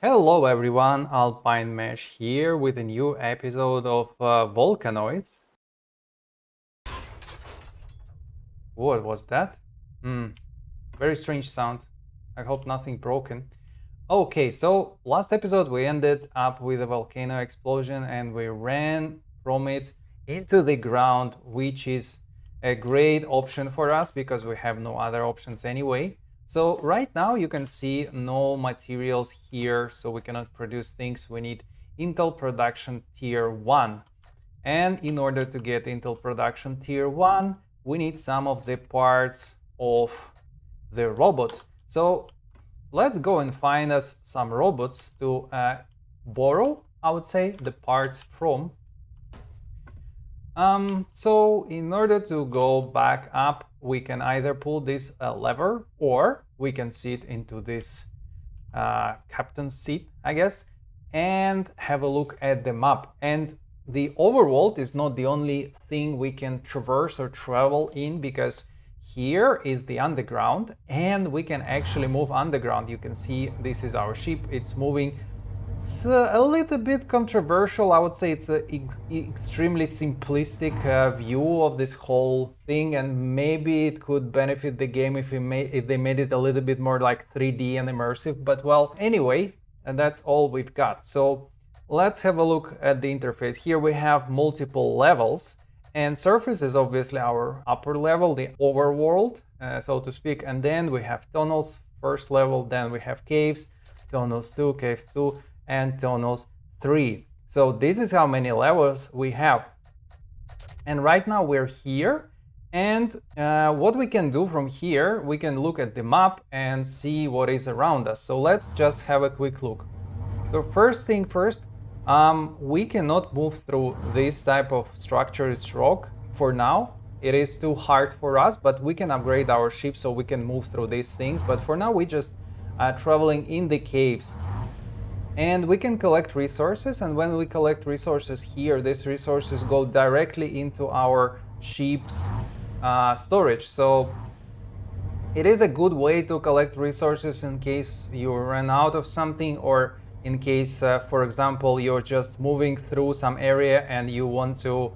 Hello everyone, Alpine Mesh here with a new episode of Volcanoids. What was that? Very strange sound. I hope nothing broken. Okay, so last episode we ended up with a volcano explosion and we ran from it into the ground, which is a great option for us because we have no other options anyway. So right now you can see no materials here, so we cannot produce things. We need Intel Production Tier 1. And in order to get Intel Production Tier 1, we need some of the parts of the robots. So let's go and find us some robots to borrow, I would say, the parts from. So in order to go back up, we can either pull this lever or we can sit into this captain's seat, I guess, and have a look at the map. And the overworld is not the only thing we can traverse or travel in, because here is the underground and we can actually move underground. You can see this is our ship, it's moving. It's a little bit controversial. I would say it's an extremely simplistic view of this whole thing, and maybe it could benefit the game if they made it a little bit more like 3D and immersive. But well, anyway, and that's all we've got. So let's have a look at the interface. Here we have multiple levels, and surface is obviously our upper level, the overworld, so to speak. And then we have tunnels, first level. Then we have caves, tunnels 2, caves 2. And tunnels 3. So this is how many levels we have. And right now we're here. And what we can do from here, we can look at the map and see what is around us. So let's just have a quick look. So first thing first, we cannot move through this type of structure. It's rock for now. It is too hard for us, but we can upgrade our ship so we can move through these things. But for now, we just traveling in the caves. And we can collect resources, and when we collect resources here, these resources go directly into our ship's storage. So it is a good way to collect resources in case you run out of something, or in case, for example, you're just moving through some area and you want to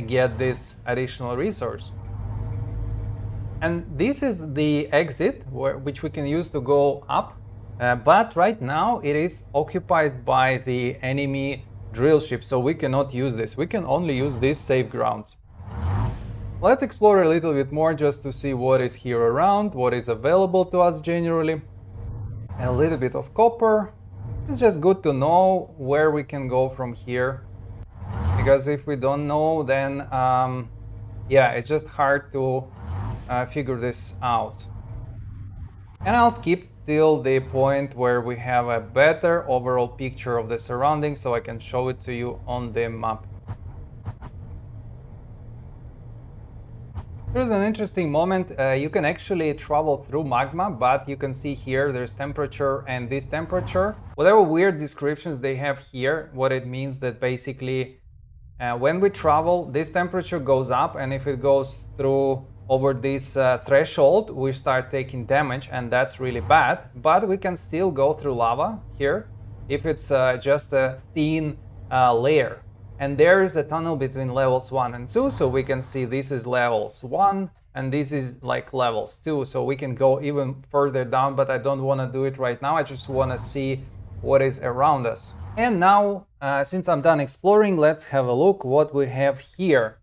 get this additional resource. And this is the exit, which we can use to go up. But right now it is occupied by the enemy drill ship, so we cannot use this. We can only use these safe grounds. Let's explore a little bit more just to see what is here around, what is available to us generally. A little bit of copper. It's just good to know where we can go from here, because if we don't know, then yeah, it's just hard to figure this out. And I'll skip till the point where we have a better overall picture of the surroundings, so I can show it to you on the map. Here's an interesting moment. You can actually travel through magma, but you can see here there's temperature and this temperature. Whatever weird descriptions they have here, what it means that basically when we travel, this temperature goes up, and if it goes through over this threshold, we start taking damage, and that's really bad. But we can still go through lava here if it's just a thin layer. And there is a tunnel between levels 1 and 2, so we can see this is levels 1 and this is like levels 2, so we can go even further down, but I don't want to do it right now. I just want to see what is around us. And now, since I'm done exploring, let's have a look what we have here.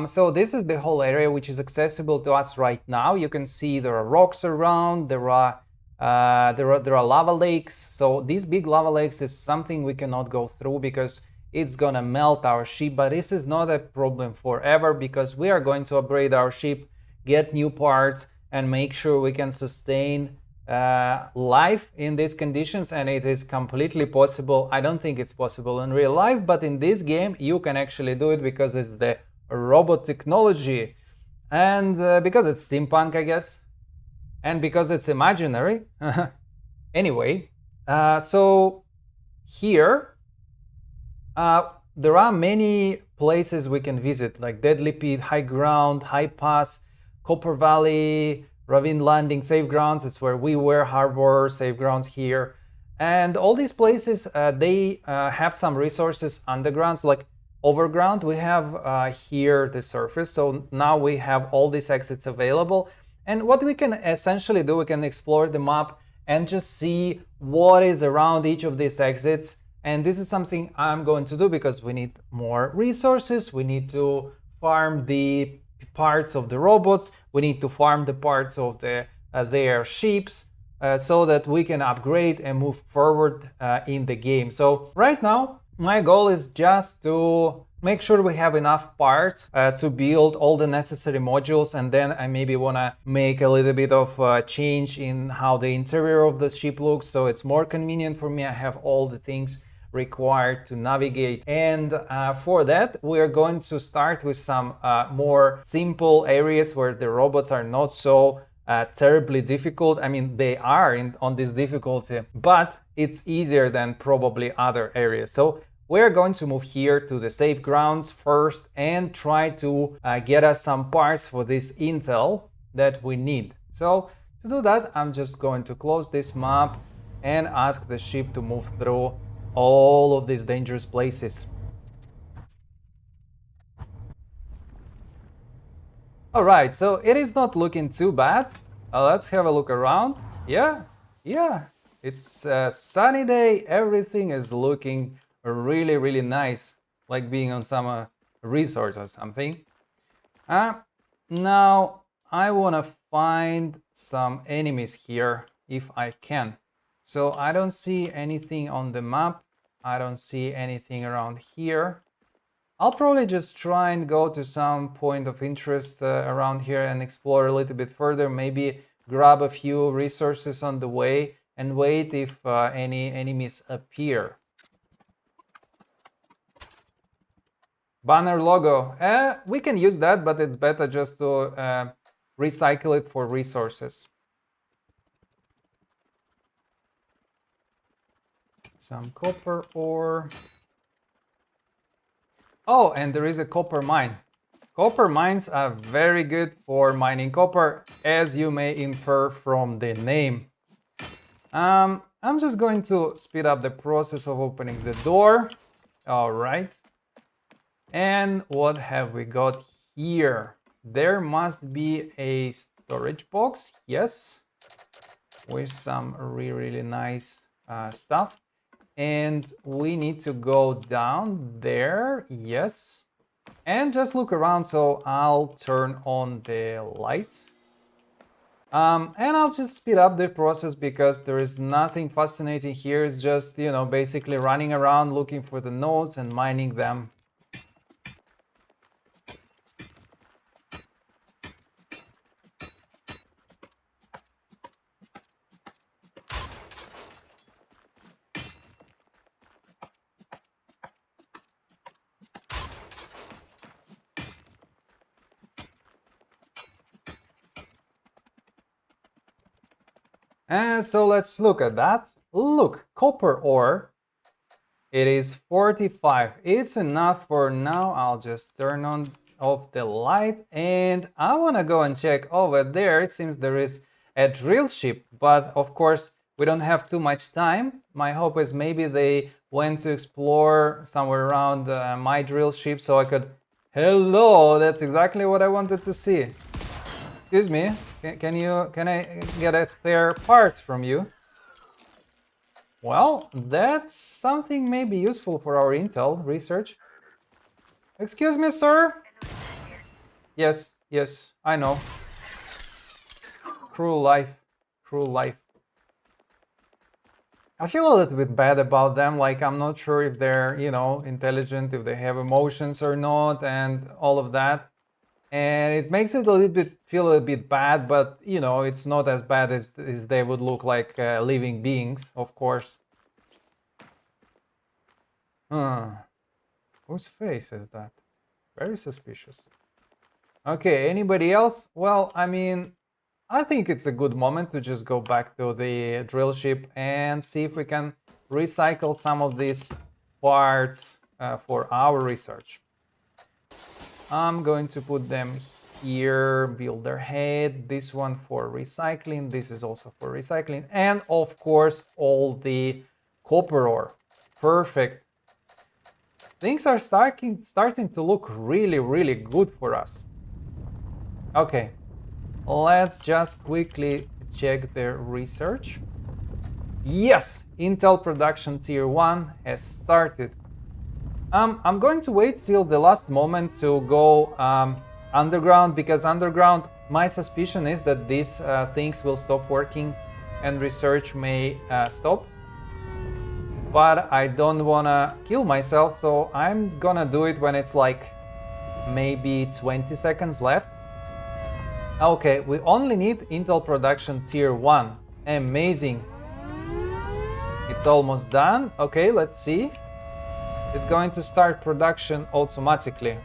So this is the whole area which is accessible to us right now. You can see there are rocks around, there are lava lakes. So these big lava lakes is something we cannot go through because it's gonna melt our ship, but this is not a problem forever because we are going to upgrade our ship, get new parts, and make sure we can sustain life in these conditions. And it is completely possible. I don't think it's possible in real life, but in this game you can actually do it because it's the robot technology, and because it's steampunk, I guess, and because it's imaginary. Anyway, so here there are many places we can visit, like Deadly Pit, High Ground, High Pass, Copper Valley, Ravine Landing, Safe Grounds. It's where we were, Harbor, Safe Grounds here. And all these places, they have some resources underground, so like overground. We have here the surface, so now we have all these exits available. And what we can essentially do, we can explore the map and just see what is around each of these exits. And this is something I'm going to do because we need more resources. We need to farm the parts of the robots. We need to farm the parts of their ships. So that we can upgrade and move forward in the game. So right now, my goal is just to make sure we have enough parts to build all the necessary modules, and then I maybe want to make a little bit of change in how the interior of the ship looks, so it's more convenient for me. I have all the things required to navigate, and for that we are going to start with some more simple areas where the robots are not so terribly difficult. I mean, they are on this difficulty, but it's easier than probably other areas. So we're going to move here to the safe grounds first and try to get us some parts for this intel that we need. So to do that, I'm just going to close this map and ask the ship to move through all of these dangerous places. All right, so it is not looking too bad. Let's have a look around. Yeah, it's a sunny day. Everything is looking really, really nice, like being on some resort or something. Now, I want to find some enemies here if I can. So I don't see anything on the map. I don't see anything around here. I'll probably just try and go to some point of interest around here and explore a little bit further, maybe grab a few resources on the way and wait if any enemies appear. Banner logo. We can use that, but it's better just to recycle it for resources. Some copper ore. Oh, and there is a copper mine. Copper mines are very good for mining copper, as you may infer from the name. I'm just going to speed up the process of opening the door. All right. And what have we got here? There must be a storage box, yes, with some really nice stuff. And we need to go down there, yes, and just look around. So I'll turn on the light. And I'll just speed up the process because there is nothing fascinating here. It's just, you know, basically running around looking for the nodes and mining them. And so let's look at that. Look, copper ore. It is 45. It's enough for now. I'll just turn on off the light and I want to go and check over there. It seems there is a drill ship, but of course we don't have too much time. My hope is maybe they went to explore somewhere around my drill ship so I could... Hello, that's exactly what I wanted to see. Excuse me, can I get a spare part from you? Well, that's something maybe useful for our intel research. Excuse me, sir? Yes, I know. Cruel life. I feel a little bit bad about them, like I'm not sure if they're, you know, intelligent, if they have emotions or not, and all of that. And it makes it feel a little bit bad, but you know, it's not as bad as they would look like living beings, of course. Whose face is that? Very suspicious. Okay, anybody else? Well, I mean, I think it's a good moment to just go back to the drill ship and see if we can recycle some of these parts for our research. I'm going to put them here, build their head, this one for recycling, this is also for recycling, and of course all the copper ore. Perfect. Things are starting to look really, really good for us. Okay, let's just quickly check the research. Yes, Intel production tier 1 has started. I'm going to wait till the last moment to go underground, because underground, my suspicion is that these things will stop working and research may stop. But I don't wanna kill myself, so I'm gonna do it when it's like maybe 20 seconds left. Okay, we only need Intel production tier 1. Amazing. It's almost done. Okay, let's see. It's going to start production automatically.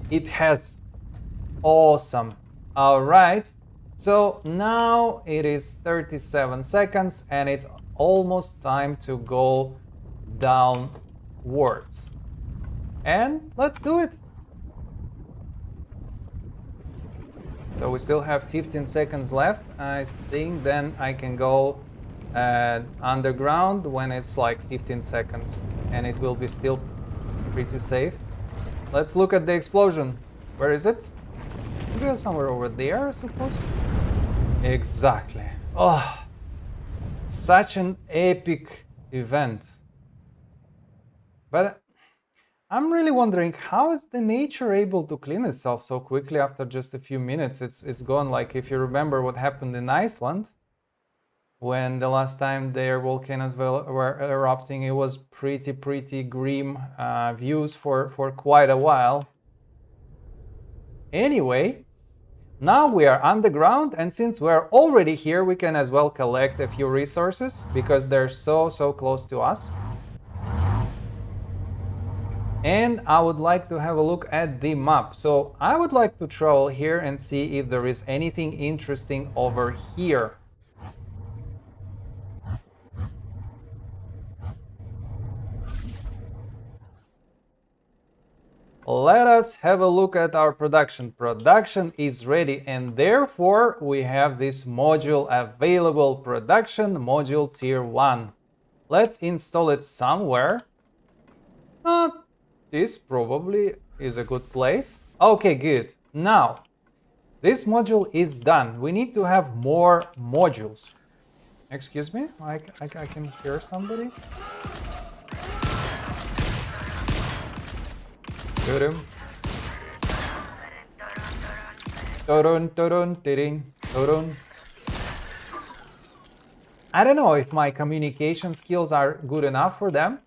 It has. Awesome. All right. So now it is 37 seconds and it's almost time to go downwards. And let's do it. So we still have 15 seconds left. I think then I can go underground when it's like 15 seconds and it will be still pretty safe. Let's look at the explosion. Where is it? Maybe somewhere over there, I suppose. Exactly. Oh, such an epic event. But I'm really wondering, how is the nature able to clean itself so quickly after just a few minutes? It's gone. Like, if you remember what happened in Iceland, when the last time their volcanoes were erupting, it was pretty grim views for quite a while. Anyway, now we are underground, and since we're already here, we can as well collect a few resources because they're so close to us. And I would like to have a look at the map. So I would like to travel here and see if there is anything interesting over here. Let us have a look at our production. Production is ready, and therefore we have this module available, production module tier 1. Let's install it somewhere. This probably is a good place. Okay, good. Now, this module is done. We need to have more modules. Excuse me? I can hear somebody. Turun. Turun, turun, tiring, turun. I don't know if my communication skills are good enough for them.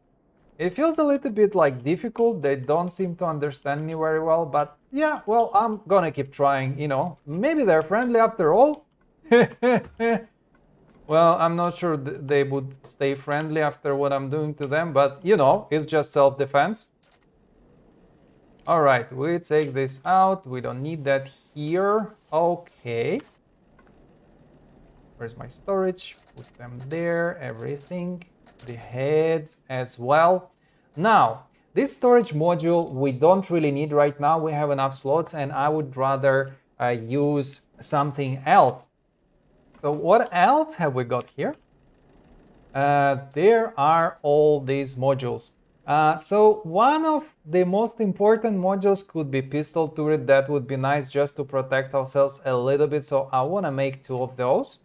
It feels a little bit like difficult. They don't seem to understand me very well, but yeah, well, I'm gonna keep trying, you know. Maybe they're friendly after all. Well, I'm not sure they would stay friendly after what I'm doing to them, but you know, it's just self-defense. All right, we take this out. We don't need that here. Okay. Where's my storage? Put them there, everything. The heads as well. Now, this storage module we don't really need right now. We have enough slots and I would rather use something else. So what else have we got here? There are all these modules. So one of the most important modules could be pistol turret. That would be nice just to protect ourselves a little bit. So I want to make 2 of those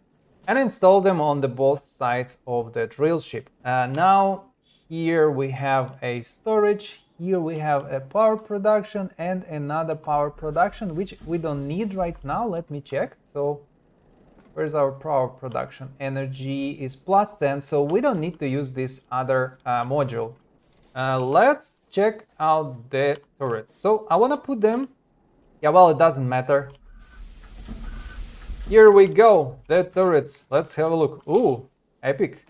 and install them on the both sides of the drill ship. Now here we have a storage, here we have a power production and another power production, which we don't need right now. Let me check. So where's our power production? Energy is +10, so we don't need to use this other module. Let's check out the turrets. So I want to put them, yeah, well, it doesn't matter. Here we go, the turrets. Let's have a look. Ooh, epic.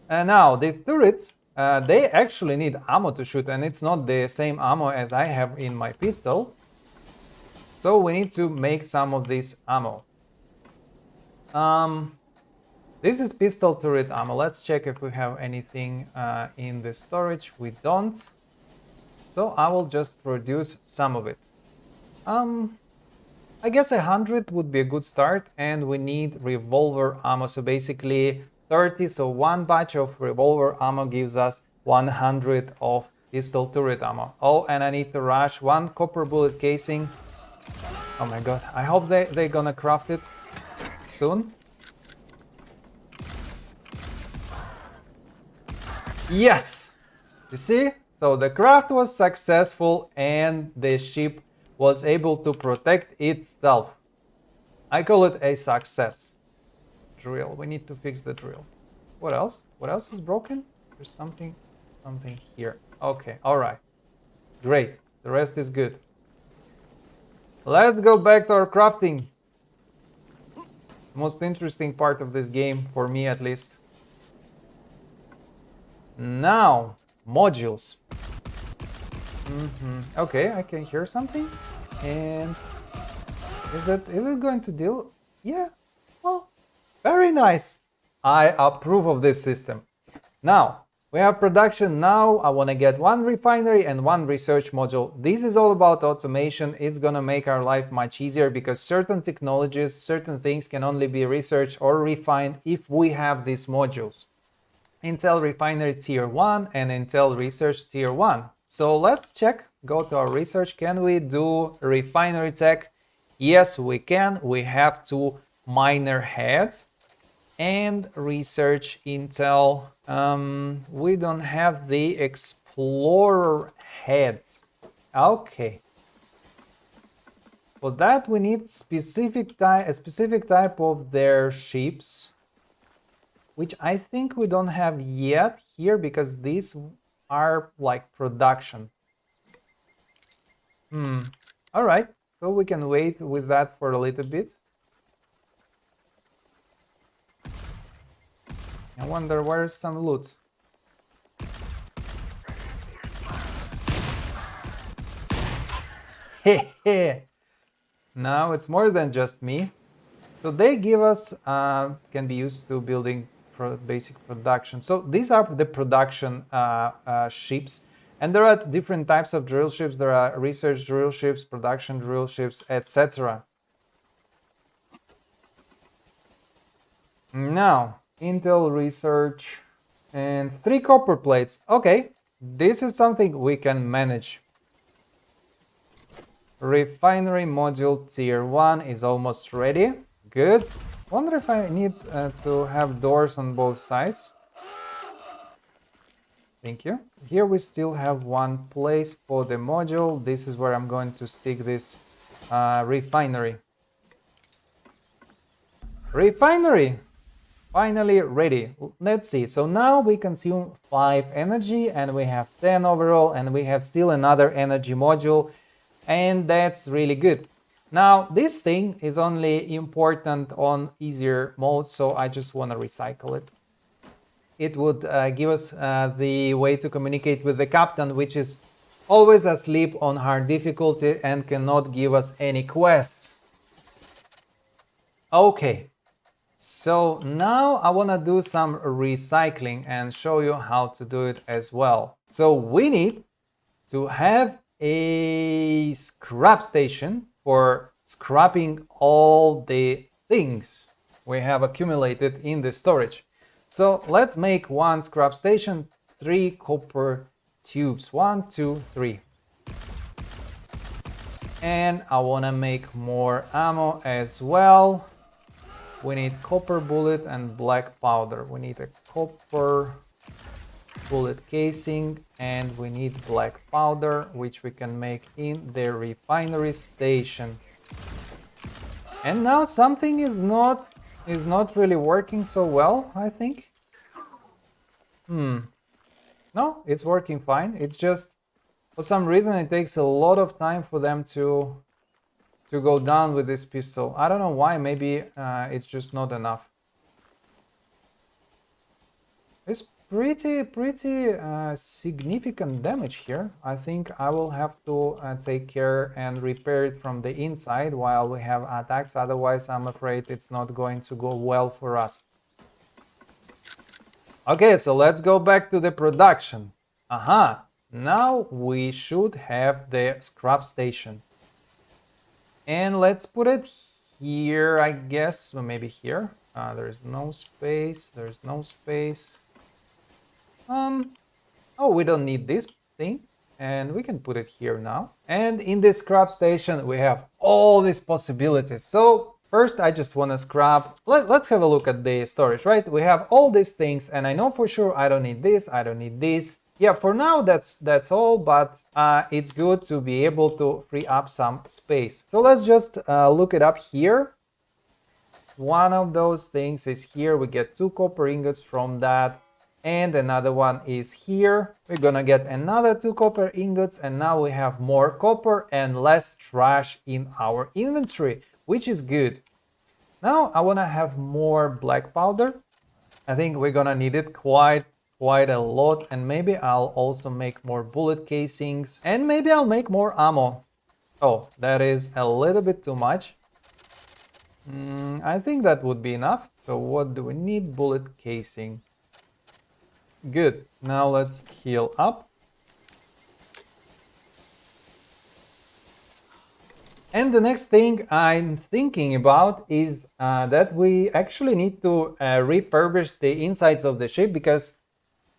And now these turrets, they actually need ammo to shoot, and it's not the same ammo as I have in my pistol. So we need to make some of this ammo. This is pistol turret ammo. Let's check if we have anything in the storage. We don't. So I will just produce some of it. I guess 100 would be a good start, and we need revolver ammo. So basically 30, so one batch of revolver ammo gives us 100 of pistol turret ammo. Oh, and I need to rush one copper bullet casing. Oh my god, I hope they're gonna craft it soon. Yes! You see? So the craft was successful and the ship was able to protect itself. I call it a success. Drill. We need to fix the drill. What else? What else is broken? There's something here. Okay, alright. Great. The rest is good. Let's go back to our crafting. Most interesting part of this game, for me at least. Now, modules. Okay, I can hear something. And is it going to deal? Yeah. Well, very nice. I approve of this system. Now, we have production. Now I want to get one refinery and one research module. This is all about automation. It's going to make our life much easier because certain technologies, certain things can only be researched or refined if we have these modules. Intel Refinery Tier 1 and Intel Research Tier 1. So let's check, go to our research. Can we do refinery tech? Yes, we can. We have two miner heads. And research Intel. We don't have the explorer heads. Okay. For that we need a specific type of their ships, which I think we don't have yet here because these are like production. All right. So we can wait with that for a little bit. I wonder where's some loot. Hehe. Now it's more than just me. So they give us, can be used to building basic production. So these are the production ships. And there are different types of drill ships. There are research drill ships, production drill ships, etc. Now, Intel Research and 3 copper plates. Okay, this is something we can manage. Refinery module tier 1 is almost ready. Good. Wonder if I need to have doors on both sides. Thank you. Here we still have one place for the module. This is where I'm going to stick this refinery. Refinery! Finally ready. Let's see. So now we consume 5 energy and we have 10 overall, and we have still another energy module, and that's really good. Now this thing is only important on easier mode, so I just want to recycle it. It would give us the way to communicate with the captain, which is always asleep on hard difficulty and cannot give us any quests. Okay. So now I want to do some recycling and show you how to do it as well. So we need to have a scrap station for scrapping all the things we have accumulated in the storage. So let's make one scrap station, 3 copper tubes, 1, 2, 3. And I want to make more ammo as well. We need copper bullet and black powder. We need a copper bullet casing and we need black powder, which we can make in the refinery station. And now something is not really working so well, I think. No, it's working fine. It's just for some reason it takes a lot of time for them to go down with this pistol. I don't know why. Maybe it's just not enough. It's pretty significant damage here. I think I will have to take care and repair it from the inside while we have attacks. Otherwise, I'm afraid it's not going to go well for us. Okay, so let's go back to the production. Now we should have the scrap station. And let's put it here, I guess. Well, maybe here. There's no space. There's no space. Oh, we don't need this thing. And we can put it here now. And in this scrap station, we have all these possibilities. So first, I just want to scrap. Let's have a look at the storage, right? We have all these things, and I know for sure I don't need this. I don't need this. Yeah, for now, that's all, but it's good to be able to free up some space. So let's just look it up here. One of those things is here. We get 2 copper ingots from that. And another one is here. We're gonna get another 2 copper ingots, and now we have more copper and less trash in our inventory, which is good. Now I wanna have more black powder. I think we're gonna need it quite a lot, and maybe I'll also make more bullet casings, and maybe I'll make more ammo. Oh, that is a little bit too much. I think that would be enough. So what do we need? Bullet casing. Good. Now let's heal up. And the next thing I'm thinking about is that we actually need to refurbish the insides of the ship, because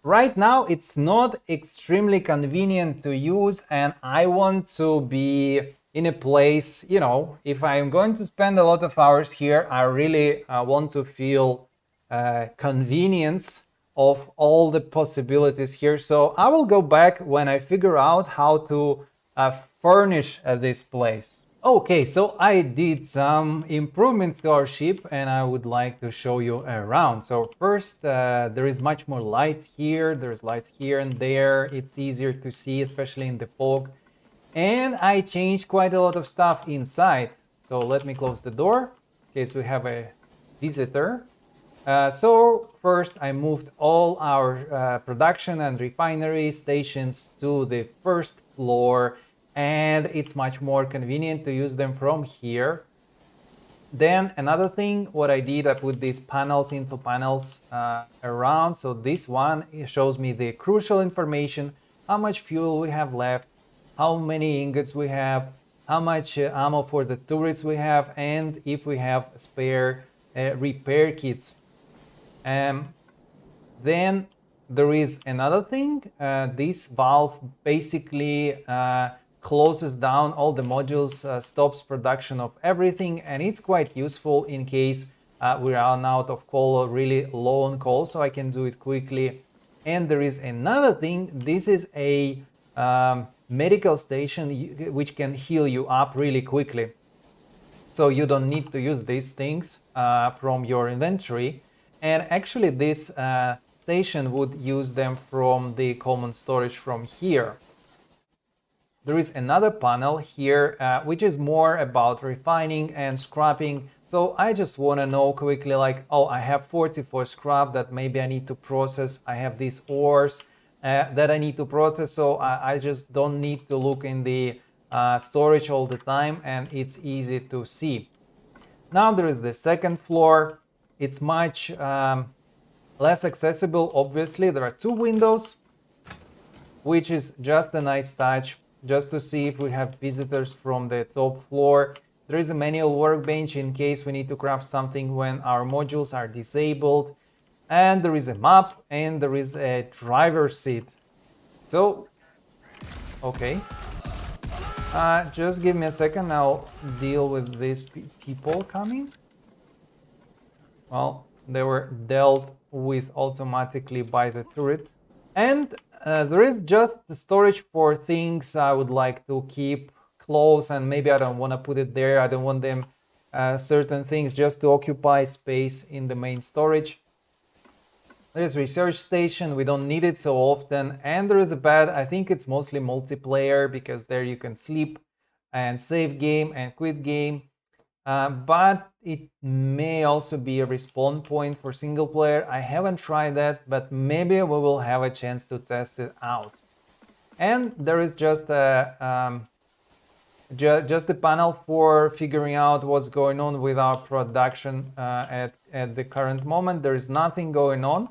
right now it's not extremely convenient to use, and I want to be in a place, you know, if I'm going to spend a lot of hours here, I really want to feel convenience of all the possibilities here. So I will go back when I figure out how to furnish this place. Okay, so I did some improvements to our ship, and I would like to show you around. So first, there is much more light here. There's light here and there. It's easier to see, especially in the fog. And I changed quite a lot of stuff inside. So let me close the door in case we have a visitor. So first I moved all our production and refinery stations to the first floor, and it's much more convenient to use them from here. Then another thing, what I did, I put these panels, info panels around. So this one shows me the crucial information, how much fuel we have left, how many ingots we have, how much ammo for the turrets we have, and if we have spare repair kits. Then there is another thing. This valve basically closes down all the modules, stops production of everything, and it's quite useful in case we run out of coal or really low on coal, so I can do it quickly. And there is another thing. This is a medical station which can heal you up really quickly. So you don't need to use these things from your inventory. And actually this station would use them from the common storage from here. There is another panel here which is more about refining and scrapping. So I just want to know quickly, like, oh, I have 44 scrap that maybe I need to process. I have these ores that I need to process. So I just don't need to look in the storage all the time, and it's easy to see. Now there is the second floor. It's much less accessible, obviously. There are 2 windows, which is just a nice touch, just to see if we have visitors from the top floor. There is a manual workbench in case we need to craft something when our modules are disabled. And there is a map, and there is a driver's seat. So, okay. Just give me a second, I'll deal with these people coming. Well, they were dealt with automatically by the turret. And there is just the storage for things I would like to keep close, and maybe I don't want to put it there. I don't want them certain things just to occupy space in the main storage. There's research station. We don't need it so often. And there is a bed. I think it's mostly multiplayer because there you can sleep and save game and quit game. But it may also be a respawn point for single player. I haven't tried that, but maybe we will have a chance to test it out. And there is just a panel for figuring out what's going on with our production at the current moment. There is nothing going on.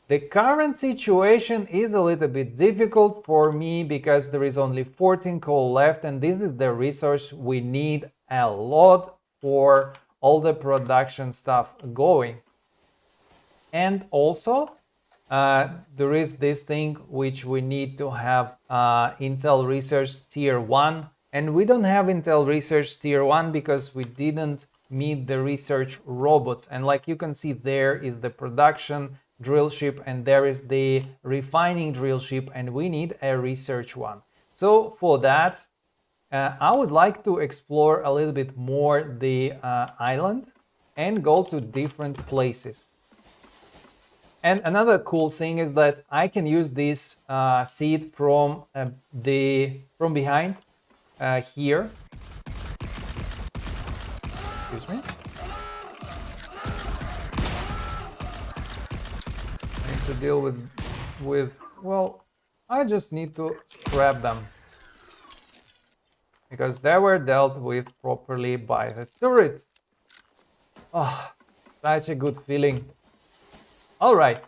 The current situation is a little bit difficult for me because there is only 14 coal left, and this is the resource we need a lot for all the production stuff going. And also there is this thing which we need to have Intel Research Tier 1, and we don't have Intel Research Tier 1 because we didn't meet the research robots. And like you can see, there is the production drill ship and there is the refining drill ship, and we need a research one. So for that I would like to explore a little bit more the island and go to different places. And another cool thing is that I can use this seed from behind here. Excuse me. I need to deal with well, I just need to scrap them because they were dealt with properly by the turret. Oh, such a good feeling. All right,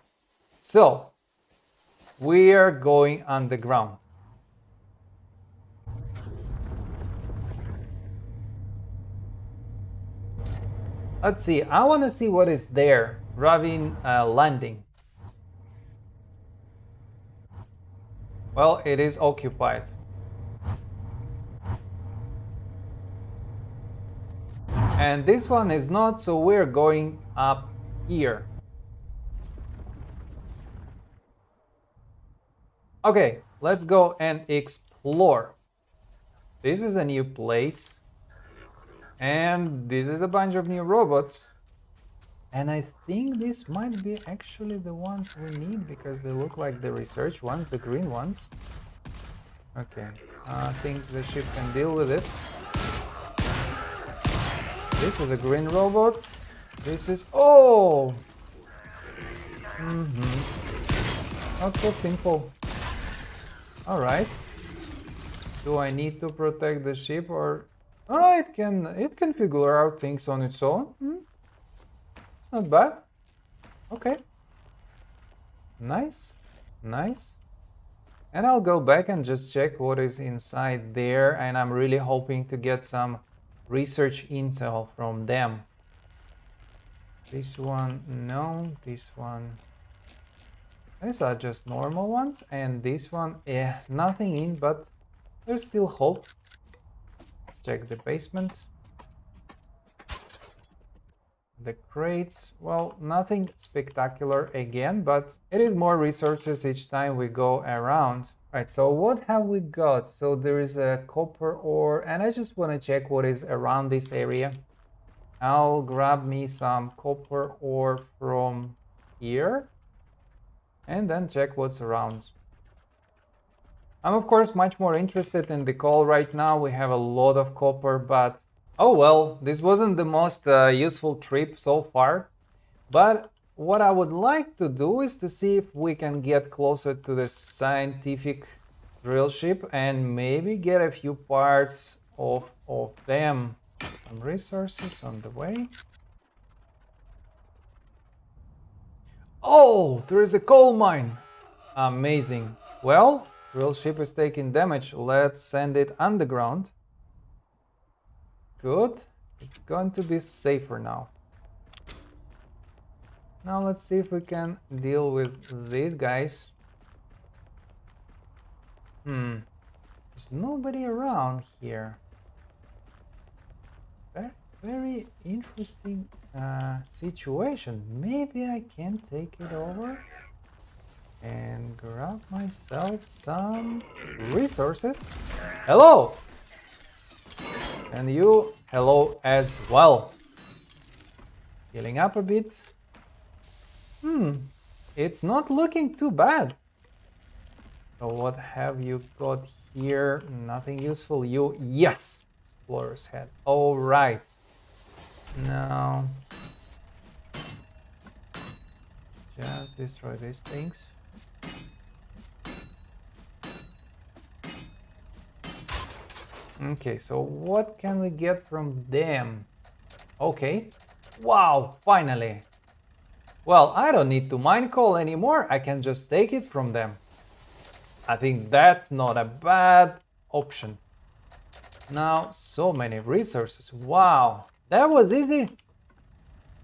so we are going underground. Let's see, I want to see what is there, Ravine landing. Well, it is occupied. And this one is not, so we're going up here. Okay, let's go and explore. This is a new place. And this is a bunch of new robots. And I think this might be actually the ones we need because they look like the research ones, the green ones. Okay, I think the ship can deal with it. This is a green robot. This is... oh! Not so simple. Alright. Do I need to protect the ship or... oh, it can figure out things on its own. It's not bad. Okay. Nice. Nice. And I'll go back and just check what is inside there, and I'm really hoping to get some research intel from them. This one, no. This one... these are just normal ones, and this one, nothing in, but there's still hope. Let's check the basement. The crates, well, nothing spectacular again, but it is more resources each time we go around. Right, so what have we got? So there is a copper ore, and I just want to check what is around this area. I'll grab me some copper ore from here and then check what's around. I'm of course much more interested in the coal right now. We have a lot of copper, but oh well, this wasn't the most useful trip so far. But what I would like to do is to see if we can get closer to the scientific drill ship and maybe get a few parts of them. Some resources on the way. Oh, there is a coal mine. Amazing. Well, drill ship is taking damage. Let's send it underground. Good. It's going to be safer now. Now let's see if we can deal with these guys. There's nobody around here. Very interesting situation. Maybe I can take it over and grab myself some resources. Hello! And you, hello as well. Healing up a bit. It's not looking too bad. So what have you got here? Nothing useful. You, yes! Explorer's head. All right. Now, just destroy these things. Okay, so what can we get from them? Okay. Wow, finally. Well, I don't need to mine coal anymore. I can just take it from them. I think that's not a bad option. Now, so many resources. Wow, that was easy.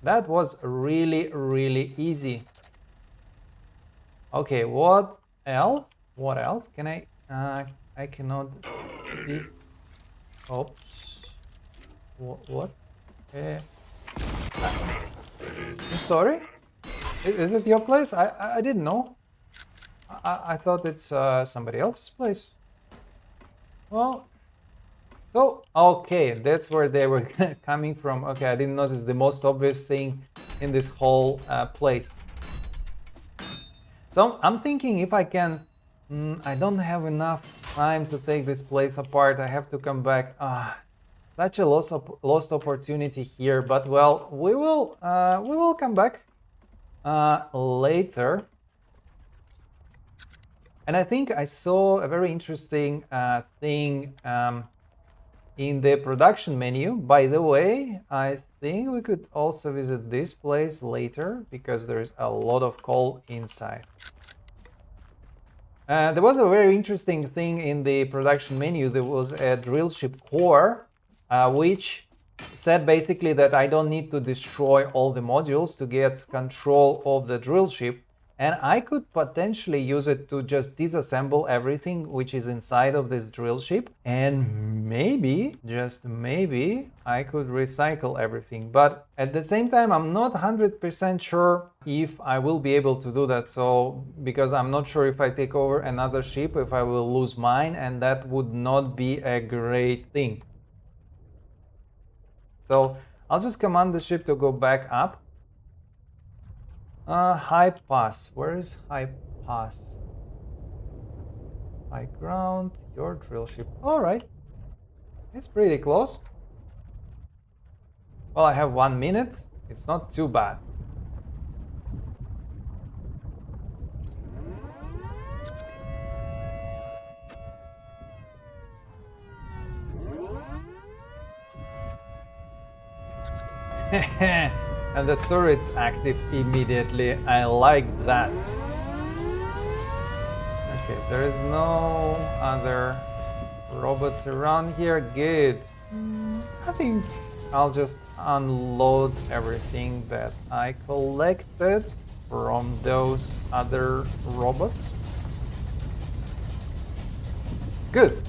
That was really, really easy. Okay, what else? What else can I cannot. This. Oops. What? Sorry? Is it your place? I didn't know. I thought it's somebody else's place. Well, so okay, that's where they were coming from. Okay, I didn't notice the most obvious thing in this whole place. So I'm thinking if I can. I don't have enough time to take this place apart. I have to come back. Such a lost opportunity here. But well, we will come back later. And I think I saw a very interesting thing in the production menu. By the way, I think we could also visit this place later because there's a lot of coal inside. There was a very interesting thing in the production menu. There was a drillship core, which said basically that I don't need to destroy all the modules to get control of the drillship. And I could potentially use it to just disassemble everything which is inside of this drill ship. And maybe, just maybe, I could recycle everything. But at the same time, I'm not 100% sure if I will be able to do that. So, because I'm not sure if I take over another ship, if I will lose mine, and that would not be a great thing. So, I'll just command the ship to go back up. High pass. Where is high pass? High ground, your drill ship. All right. It's pretty close. Well, I have 1 minute. It's not too bad. And the turret's active immediately. I like that. Okay, there is no other robots around here. Good. I think I'll just unload everything that I collected from those other robots. Good.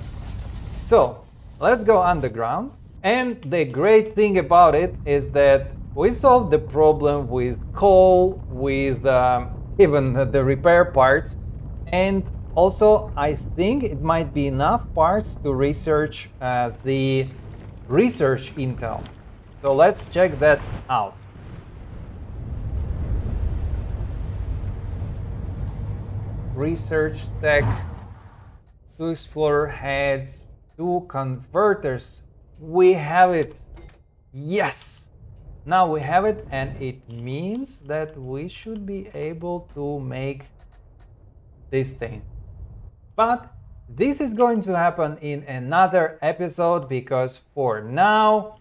So let's go underground. And the great thing about it is that we solved the problem with coal, with even the repair parts, and also I think it might be enough parts to research the research intel. So let's check that out. Research tech, 2 explorer heads, 2 converters. We have it. Yes. Now we have it, and it means that we should be able to make this thing. But this is going to happen in another episode because for now,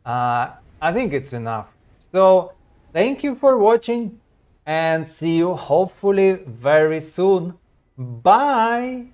I think it's enough. So thank you for watching and see you hopefully very soon. Bye.